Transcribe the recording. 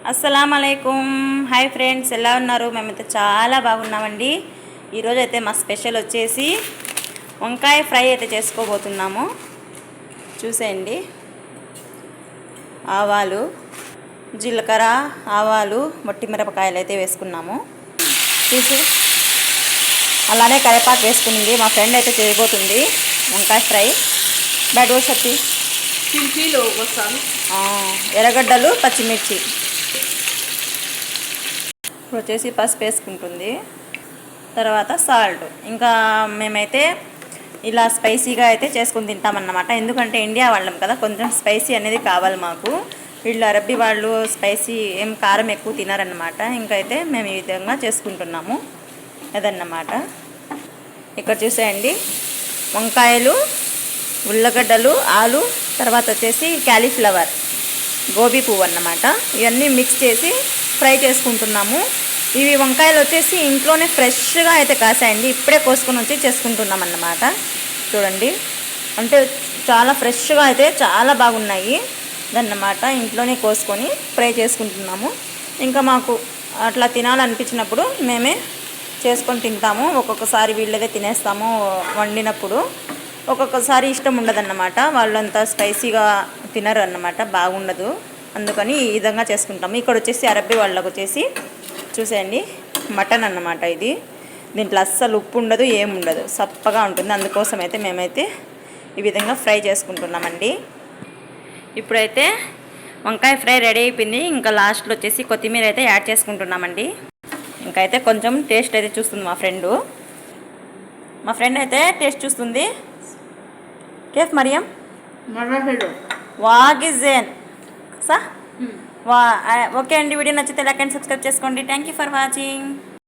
అస్సలాము అలైకుం. Hi friends, ఎలా ఉన్నారు? మేమైతే చాలా బాగున్నామండి. ఈరోజు అయితే మా స్పెషల్ వచ్చేసి వంకాయ ఫ్రై అయితే చేసుకోబోతున్నాము. చూసేయండి, ఆవాలు, జీలకర్ర, ఆవాలు, మొట్టి మిరపకాయలు అయితే వేసుకున్నాము. చూసి అలానే కరివేపాకు వేసుకుంది. మా ఫ్రెండ్ అయితే చేయబోతుంది వంకాయ ఫ్రై. బ్యాడ్ వసతి ఎర్రగడ్డలు, పచ్చిమిర్చి. ఇప్పుడు వచ్చేసి పసుపు వేసుకుంటుంది, తర్వాత సాల్ట్. ఇంకా మేమైతే ఇలా స్పైసీగా అయితే చేసుకుని తింటామన్నమాట. ఎందుకంటే ఇండియా వాళ్ళం కదా, కొంచెం స్పైసీ అనేది కావాలి మాకు. వీళ్ళు అరబ్బీ వాళ్ళు స్పైసీ ఏం కారం ఎక్కువ తినారన్నమాట. ఇంకైతే మేము ఈ విధంగా చేసుకుంటున్నాము అదన్నమాట. ఇక్కడ చూసేయండి, వంకాయలు, ఉల్లగడ్డలు, ఆలు, తర్వాత వచ్చేసి క్యాలీఫ్లవర్, గోబీ పువ్వు అన్నమాట. ఇవన్నీ మిక్స్ చేసి ఫ్రై చేసుకుంటున్నాము. ఇవి వంకాయలు వచ్చేసి ఇంట్లోనే ఫ్రెష్గా అయితే కాసాయండి. ఇప్పుడే కోసుకొని వచ్చి చేసుకుంటున్నాం అన్నమాట. చూడండి, అంటే చాలా ఫ్రెష్గా అయితే చాలా బాగున్నాయి అన్నమాట. ఇంట్లోనే కోసుకొని ఫ్రై చేసుకుంటున్నాము. ఇంకా మాకు అట్లా తినాలనిపించినప్పుడు మేమే చేసుకొని తింటాము. ఒక్కొక్కసారి వీళ్ళదే తినేస్తాము వండినప్పుడు. ఒక్కొక్కసారి ఇష్టం ఉండదన్నమాట, వాళ్ళంతా స్పైసీగా తినరు అన్నమాట, బాగుండదు. అందుకని ఈ విధంగా చేసుకుంటాము. ఇక్కడ వచ్చేసి అరబ్బీ వాళ్ళకు వచ్చేసి చూసేయండి, మటన్ అన్నమాట. ఇది దీంట్లో అస్సలు ఉప్పు ఉండదు, ఏముండదు, సప్పగా ఉంటుంది. అందుకోసం అయితే మేమైతే ఈ విధంగా ఫ్రై చేసుకుంటున్నామండి. ఇప్పుడైతే వంకాయ ఫ్రై రెడీ అయిపోయింది. ఇంకా లాస్ట్లో వచ్చేసి కొత్తిమీర అయితే యాడ్ చేసుకుంటున్నామండి. ఇంకైతే కొంచెం టేస్ట్ అయితే చూస్తుంది మా ఫ్రెండ్ అయితే టేస్ట్ చూస్తుంది. కేఫ్ మరియం వాగిజేన్ సా ఓకే అండి. వీడియో నచ్చితే లైక్ అండ్ సబ్స్క్రైబ్ చేసుకోండి. Thank you for watching.